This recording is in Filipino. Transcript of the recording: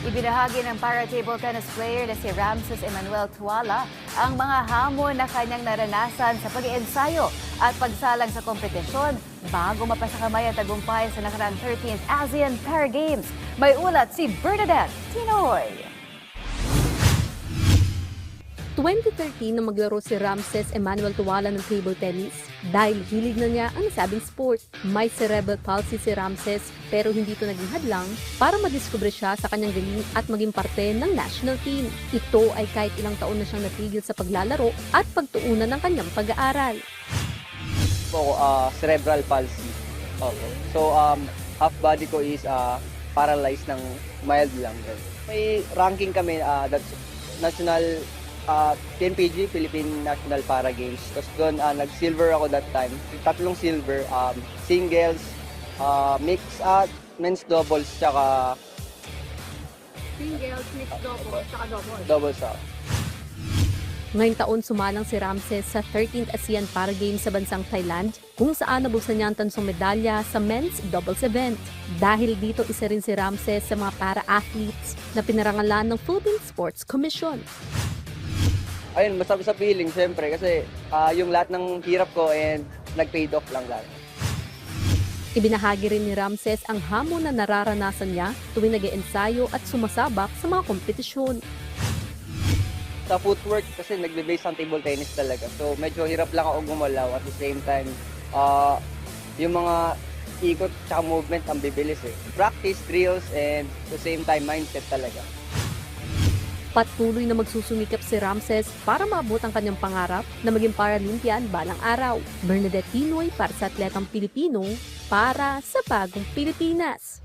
Ibinahagi ng para-table tennis player na si Ramses Emmanuel Tuala ang mga hamon na kanyang naranasan sa pag-iensayo at pagsalang sa kompetisyon bago mapasakamay ang tagumpay sa nakaraang 13th ASEAN Para Games. May ulat si Bernadette Tinoy. 2013 na maglaro si Ramses Emmanuel Tuala ng table tennis dahil hilig na niya ang nasabing sport. May cerebral palsy si Ramses pero hindi ito naging hadlang para madiskubre siya sa kanyang galing at maging parte ng national team. Ito ay kahit ilang taon na siyang natigil sa paglalaro at pagtuunan ng kanyang pag-aaral. Cerebral palsy. Okay. So, half body ko is paralyzed ng mild lang. May ranking kami, that's national PNPG, Philippine National Para Games. Tapos doon, nag-silver ako that time. 3 silver, singles, mix at men's doubles, tsaka Singles, mixed doubles, saka doubles. doubles. Ngayong taon sumalang si Ramses sa 13th ASEAN Para Games sa bansang Thailand kung saan nabuksan niya ang tansong medalya sa men's doubles event. Dahil dito isa rin si Ramses sa mga para-athletes na pinarangalan ng Philippine Sports Commission. Ayun, masarap sa feeling, syempre, kasi yung lahat ng hirap ko and nag-paid off lang lahat. Ibinahagi rin ni Ramses ang hamon na nararanasan niya tuwing nag-iensayo at sumasabak sa mga kompetisyon. Sa footwork, kasi nagbe-base ang table tennis talaga. So, medyo hirap lang ako gumalaw. At the same time, yung mga ikot at movement ang bibilis eh. Practice, drills, and at the same time, mindset talaga. Patuloy na magsusumikap si Ramses para maabot ang kanyang pangarap na maging Paralympian balang araw. Bernadette Tinoy para sa Atletang Pilipino para sa Bagong Pilipinas.